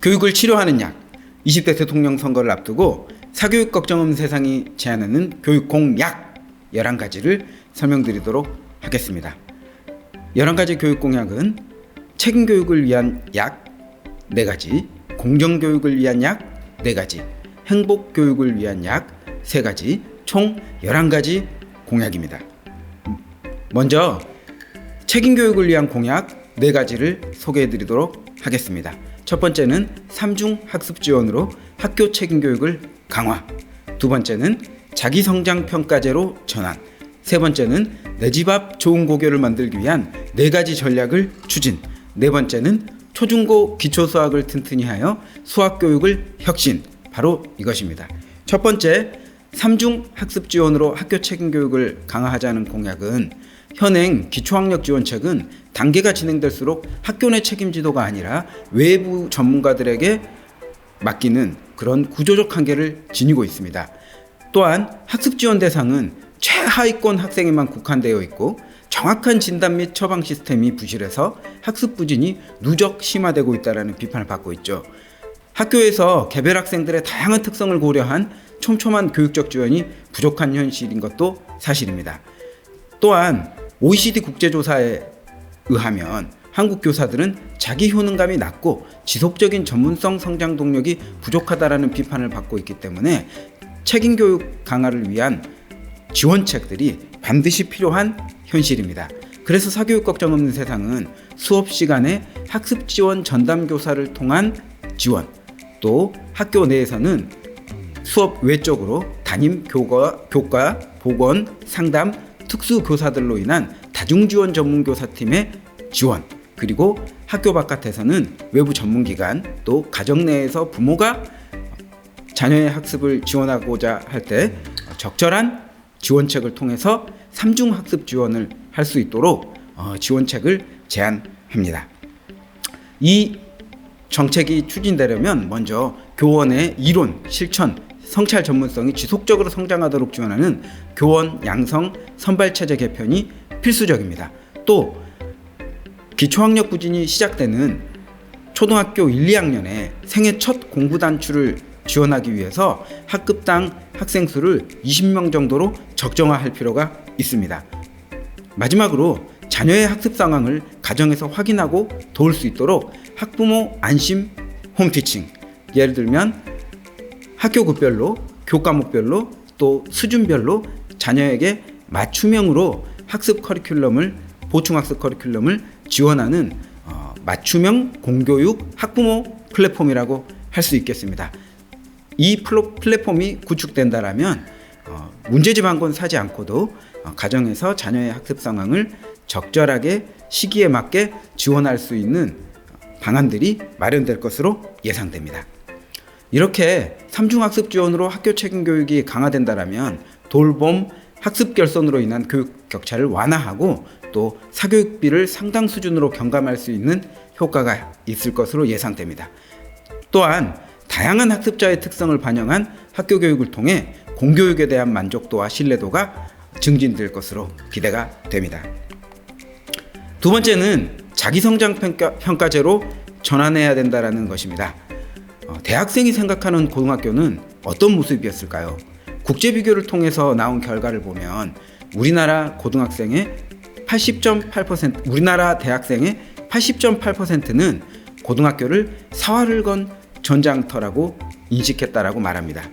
교육을 치료하는 약. 20대 대통령 선거를 앞두고 사교육 걱정 없는 세상이 제안하는 교육 공약 11가지를 설명드리도록 하겠습니다. 11가지 교육 공약은 책임 교육을 위한 약 4가지, 공정 교육을 위한 약 4가지, 행복 교육을 위한 약 3가지, 총 11가지 공약입니다. 먼저 책임 교육을 위한 공약 4가지를 소개해 드리도록 하겠습니다. 첫 번째는 3중 학습 지원으로 학교 책임 교육을 강화. 두 번째는 자기 성장 평가제로 전환. 세 번째는 내 집 앞 좋은 고교를 만들기 위한 4가지 전략을 추진. 네 번째는 초중고 기초 수학을 튼튼히 하여 수학 교육을 혁신. 바로 이것입니다. 첫 번째, 3중 학습 지원으로 학교 책임 교육을 강화하자는 공약은 현행 기초학력 지원책은 단계가 진행될수록 학교 내 책임지도가 아니라 외부 전문가들에게 맡기는 그런 구조적 한계를 지니고 있습니다. 또한 학습 지원 대상은 최하위권 학생에만 국한되어 있고 정확한 진단 및 처방 시스템이 부실해서 학습 부진이 누적 심화되고 있다는 비판을 받고 있죠. 학교에서 개별 학생들의 다양한 특성을 고려한 촘촘한 교육적 지원이 부족한 현실인 것도 사실입니다. 또한 OECD 국제조사에 의하면 한국 교사들은 자기 효능감이 낮고 지속적인 전문성 성장 동력이 부족하다라는 비판을 받고 있기 때문에 책임 교육 강화를 위한 지원책들이 반드시 필요한 현실입니다. 그래서 사교육 걱정 없는 세상은 수업 시간에 학습 지원 전담 교사를 통한 지원, 또 학교 내에서는 수업 외적으로 담임 교과, 보건, 상담, 특수 교사들로 인한 다중지원 전문교사팀의 지원, 그리고 학교 바깥에서는 외부 전문기관, 또 가정 내에서 부모가 자녀의 학습을 지원하고자 할 때 적절한 지원책을 통해서 3중 학습 지원을 할 수 있도록 지원책을 제안합니다. 이 정책이 추진되려면 먼저 교원의 이론, 실천, 성찰 전문성이 지속적으로 성장하도록 지원하는 교원 양성 선발체제 개편이 필수적입니다. 또 기초학력 부진이 시작되는 초등학교 1, 2학년에 생애 첫 공부 단추를 지원하기 위해서 학급당 학생 수를 20명 정도로 적정화할 필요가 있습니다. 마지막으로 자녀의 학습 상황을 가정에서 확인하고 도울 수 있도록 학부모 안심 홈티칭, 예를 들면 학교급별로, 교과목별로, 또 수준별로 자녀에게 맞춤형으로 학습 커리큘럼을, 보충학습 커리큘럼을 지원하는 맞춤형 공교육 학부모 플랫폼이라고 할 수 있겠습니다. 이 플랫폼이 구축된다라면 문제집 한 권 사지 않고도 가정에서 자녀의 학습 상황을 적절하게 시기에 맞게 지원할 수 있는 방안들이 마련될 것으로 예상됩니다. 이렇게 3중 학습 지원으로 학교 책임 교육이 강화된다라면 돌봄, 학습 결손으로 인한 교육 격차를 완화하고 또 사교육비를 상당 수준으로 경감할 수 있는 효과가 있을 것으로 예상됩니다. 또한 다양한 학습자의 특성을 반영한 학교 교육을 통해 공교육에 대한 만족도와 신뢰도가 증진될 것으로 기대가 됩니다. 두 번째는 자기성장 평가제로 전환해야 된다는 것입니다. 대학생이 생각하는 고등학교는 어떤 모습이었을까요? 국제 비교를 통해서 나온 결과를 보면 우리나라 대학생의 80.8%는 고등학교를 사활을 건 전장터라고 인식했다라고 말합니다.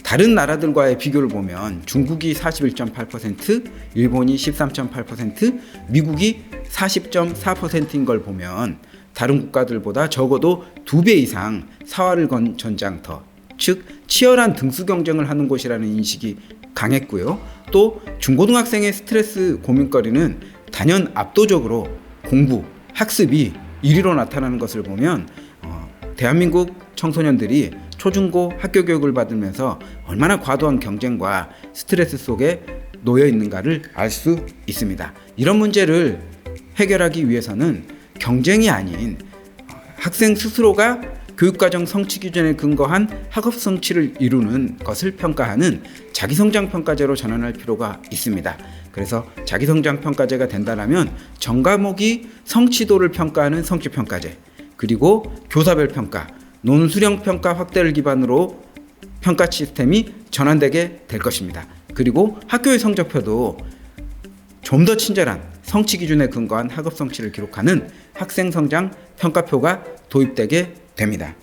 다른 나라들과의 비교를 보면 중국이 41.8%, 일본이 13.8%, 미국이 40.4%인 걸 보면 다른 국가들보다 적어도 2배 이상 사활을 건 전장터, 즉 치열한 등수 경쟁을 하는 곳이라는 인식이 강했고요. 또 중고등학생의 스트레스 고민거리는 단연 압도적으로 공부, 학습이 1위로 나타나는 것을 보면 대한민국 청소년들이 초중고 학교 교육을 받으면서 얼마나 과도한 경쟁과 스트레스 속에 놓여 있는가를 알 수 있습니다. 이런 문제를 해결하기 위해서는 경쟁이 아닌 학생 스스로가 교육과정 성취 기준에 근거한 학업 성취를 이루는 것을 평가하는 자기성장 평가제로 전환할 필요가 있습니다. 그래서 자기성장 평가제가 된다면 전 과목이 성취도를 평가하는 성취평가제, 그리고 교사별 평가, 논수령 평가 확대를 기반으로 평가 시스템이 전환되게 될 것입니다. 그리고 학교의 성적표도 좀 더 친절한 성취 기준에 근거한 학업 성취를 기록하는 학생 성장 평가표가 도입되게 됩니다.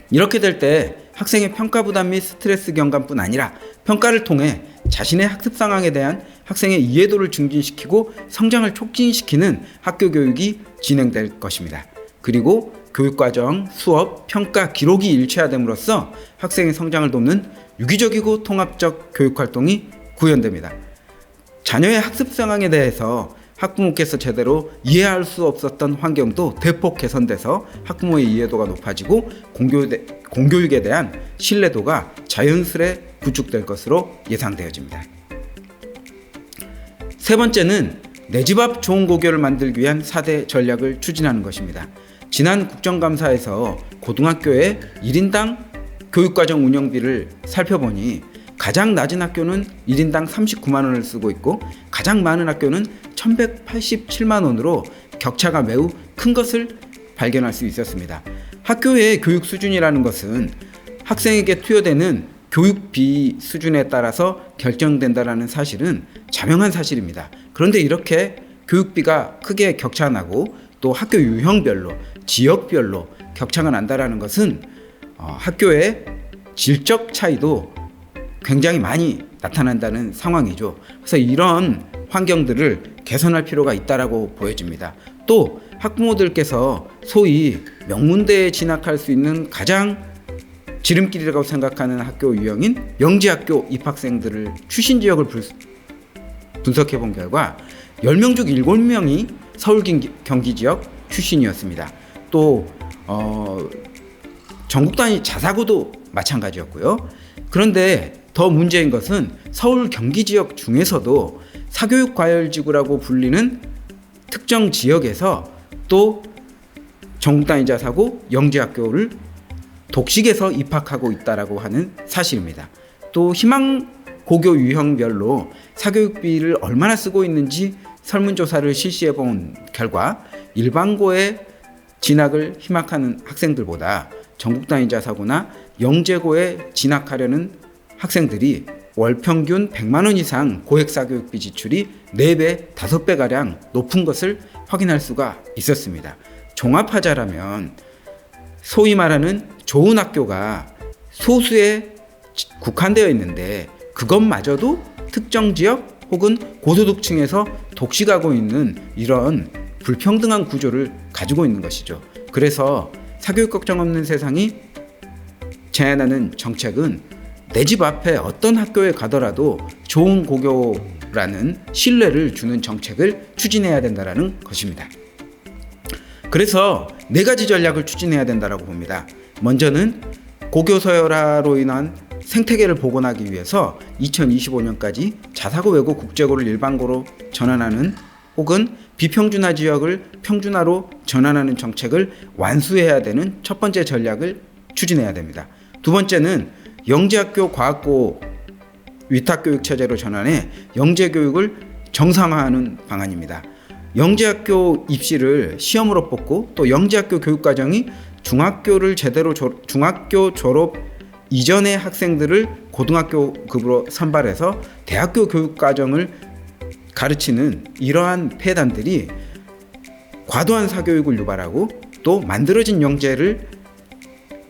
이렇게 될 때 학생의 평가 부담 및 스트레스 경감뿐 아니라 평가를 통해 자신의 학습 상황에 대한 학생의 이해도를 증진시키고 성장을 촉진시키는 학교 교육이 진행될 것입니다. 그리고 교육과정, 수업, 평가, 기록이 일체화됨으로써 학생의 성장을 돕는 유기적이고 통합적 교육활동이 구현됩니다. 자녀의 학습 상황에 대해서 학부모께서 제대로 이해할 수 없었던 환경도 대폭 개선돼서 학부모의 이해도가 높아지고 공교육에 대한 신뢰도가 자연스레 구축될 것으로 예상되어집니다. 세 번째는 내 집 앞 좋은 고교를 만들기 위한 4대 전략을 추진하는 것입니다. 지난 국정감사에서 고등학교의 1인당 교육과정 운영비를 살펴보니 가장 낮은 학교는 1인당 39만 원을 쓰고 있고 가장 많은 학교는 1187만 원으로 격차가 매우 큰 것을 발견할 수 있었습니다. 학교의 교육 수준이라는 것은 학생에게 투여되는 교육비 수준에 따라서 결정된다는 사실은 자명한 사실입니다. 그런데 이렇게 교육비가 크게 격차나고 또 학교 유형별로, 지역별로 격차가 난다는 것은 학교의 질적 차이도 굉장히 많이 나타난다는 상황이죠. 그래서 이런 환경들을 개선할 필요가 있다라고 보여집니다. 또 학부모들께서 소위 명문대에 진학할 수 있는 가장 지름길이라고 생각하는 학교 유형인 영재학교 입학생들을 출신 지역을 분석해 본 결과 10명 중 7명이 서울 경기 지역 출신이었습니다. 또 전국 단위 자사고도 마찬가지였고요. 그런데 더 문제인 것은 서울 경기 지역 중에서도 사교육 과열지구라고 불리는 특정 지역에서 또 전국 단위 자사고 영재학교를 독식해서 입학하고 있다라고 하는 사실입니다. 또 희망 고교 유형별로 사교육비를 얼마나 쓰고 있는지 설문조사를 실시해 본 결과 일반고에 진학을 희망하는 학생들보다 전국 단위 자사고나 영재고에 진학하려는 학생들이 월 평균 100만 원 이상 고액 사교육비 지출이 4배, 5배가량 높은 것을 확인할 수가 있었습니다. 종합하자라면 소위 말하는 좋은 학교가 소수에 국한되어 있는데 그것마저도 특정 지역 혹은 고소득층에서 독식하고 있는 이런 불평등한 구조를 가지고 있는 것이죠. 그래서 사교육 걱정 없는 세상이 제안하는 정책은 내 집 앞에 어떤 학교에 가더라도 좋은 고교라는 신뢰를 주는 정책을 추진해야 된다는 것입니다. 그래서 4가지 전략을 추진해야 된다고 봅니다. 먼저는 고교 서열화로 인한 생태계를 복원하기 위해서 2025년까지 자사고 외고 국제고를 일반고로 전환하는 혹은 비평준화 지역을 평준화로 전환하는 정책을 완수해야 되는 첫 번째 전략을 추진해야 됩니다. 두 번째는 영재학교 과학고 위탁교육 체제로 전환해 영재교육을 정상화하는 방안입니다. 영재학교 입시를 시험으로 뽑고 또 영재학교 교육과정이 중학교 졸업 이전의 학생들을 고등학교급으로 선발해서 대학교 교육과정을 가르치는 이러한 폐단들이 과도한 사교육을 유발하고 또 만들어진 영재를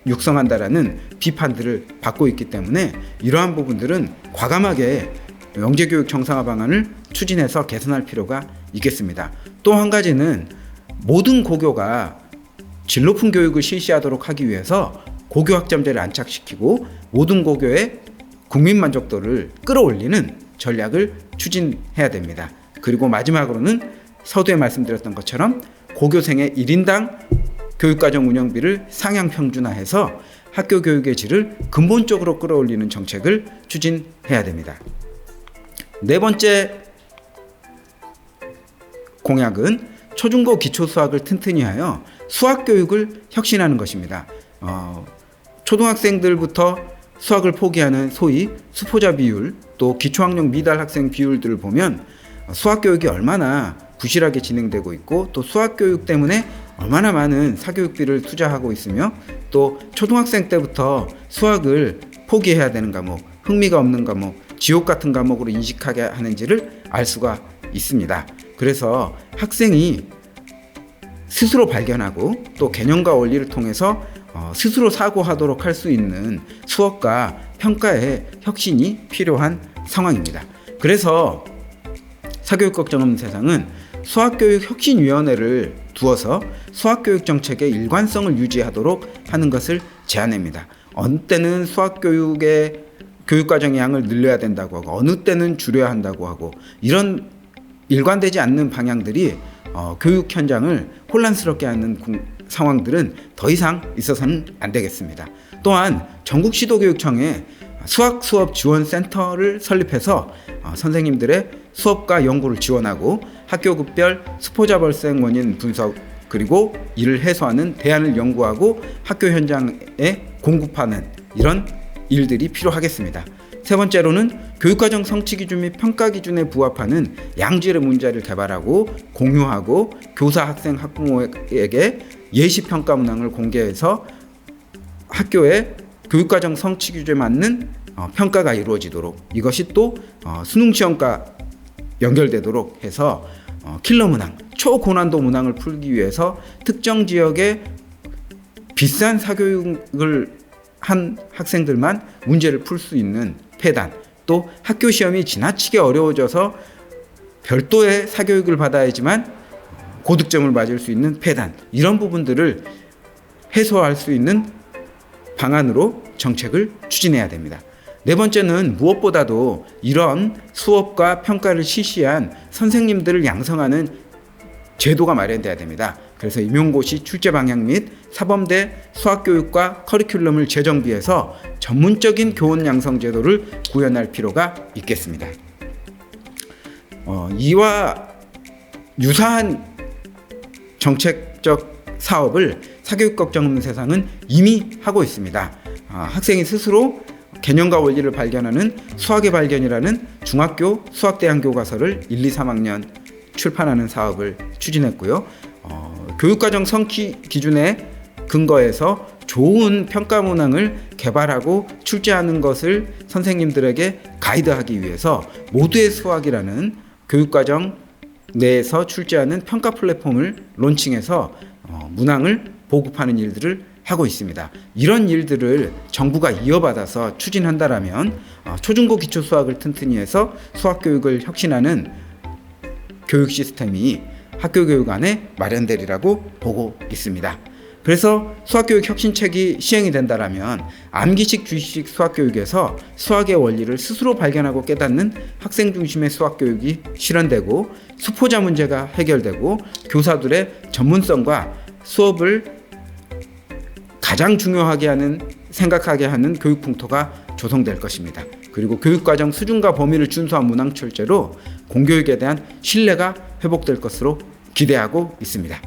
육성한다라는 비판들을 받고 있기 때문에 이러한 부분들은 과감하게 영재교육 정상화 방안을 추진해서 개선할 필요가 있겠습니다. 또 한 가지는 모든 고교가 질 높은 교육을 실시하도록 하기 위해서 고교 학점제를 안착시키고 모든 고교의 국민 만족도를 끌어올리는 전략을 추진해야 됩니다. 그리고 마지막으로는 서두에 말씀드렸던 것처럼 고교생의 1인당 교육과정 운영비를 상향 평준화해서 학교 교육의 질을 근본적으로 끌어올리는 정책을 추진해야 됩니다. 네 번째 공약은 초중고 기초수학을 튼튼히 하여 수학교육을 혁신하는 것입니다. 초등학생들부터 수학을 포기하는 소위 수포자 비율, 또 기초학력 미달 학생 비율들을 보면 수학교육이 얼마나 부실하게 진행되고 있고 또 수학교육 때문에 얼마나 많은 사교육비를 투자하고 있으며 또 초등학생 때부터 수학을 포기해야 되는 과목, 흥미가 없는 과목, 지옥 같은 과목으로 인식하게 하는지를 알 수가 있습니다. 그래서 학생이 스스로 발견하고 또 개념과 원리를 통해서 스스로 사고하도록 할 수 있는 수업과 평가의 혁신이 필요한 상황입니다. 그래서 사교육 걱정 없는 세상은 수학교육 혁신위원회를 두어서 수학교육 정책의 일관성을 유지하도록 하는 것을 제안합니다. 어느 때는 수학교육의 교육과정의 양을 늘려야 된다고 하고 어느 때는 줄여야 한다고 하고 이런 일관되지 않는 방향들이 교육 현장을 혼란스럽게 하는 상황들은 더 이상 있어서는 안 되겠습니다. 또한 전국시도교육청에 수학 수업 지원 센터를 설립해서 선생님들의 수업과 연구를 지원하고 학교급별 수포자 발생 원인 분석 그리고 이를 해소하는 대안을 연구하고 학교 현장에 공급하는 이런 일들이 필요하겠습니다. 세 번째로는 교육과정 성취 기준 및 평가 기준에 부합하는 양질의 문제를 개발하고 공유하고 교사, 학생, 학부모에게 예시 평가 문항을 공개해서 학교의 교육과정 성취 기준에 맞는 평가가 이루어지도록 이것이 또 수능 시험과 연결되도록 해서 킬러 문항, 초고난도 문항을 풀기 위해서 특정 지역의 비싼 사교육을 한 학생들만 문제를 풀 수 있는 폐단, 또 학교 시험이 지나치게 어려워져서 별도의 사교육을 받아야지만 고득점을 맞을 수 있는 폐단, 이런 부분들을 해소할 수 있는 방안으로 정책을 추진해야 됩니다. 네 번째는 무엇보다도 이런 수업과 평가를 실시한 선생님들을 양성하는 제도가 마련돼야 됩니다. 그래서 임용고시 출제 방향 및 사범대 수학교육과 커리큘럼을 재정비해서 전문적인 교원 양성 제도를 구현할 필요가 있겠습니다. 이와 유사한 정책적 사업을 사교육 걱정 없는 세상은 이미 하고 있습니다. 학생이 스스로 개념과 원리를 발견하는 수학의 발견이라는 중학교 수학대안 교과서를 1, 2, 3학년 출판하는 사업을 추진했고요. 교육과정 성취 기준에 근거해서 좋은 평가 문항을 개발하고 출제하는 것을 선생님들에게 가이드하기 위해서 모두의 수학이라는 교육과정 내에서 출제하는 평가 플랫폼을 론칭해서 문항을 보급하는 일들을 하고 있습니다. 이런 일들을 정부가 이어받아서 추진한다라면 초중고 기초 수학을 튼튼히 해서 수학 교육을 혁신하는 교육 시스템이 학교 교육 안에 마련되리라고 보고 있습니다. 그래서 수학교육 혁신책이 시행이 된다라면 암기식 주의식 수학교육에서 수학의 원리를 스스로 발견하고 깨닫는 학생 중심의 수학교육이 실현되고 수포자 문제가 해결되고 교사들의 전문성과 수업을 가장 중요하게 하는 생각하게 하는 교육 풍토가 조성될 것입니다. 그리고 교육과정 수준과 범위를 준수한 문항 출제로 공교육에 대한 신뢰가 회복될 것으로 기대하고 있습니다.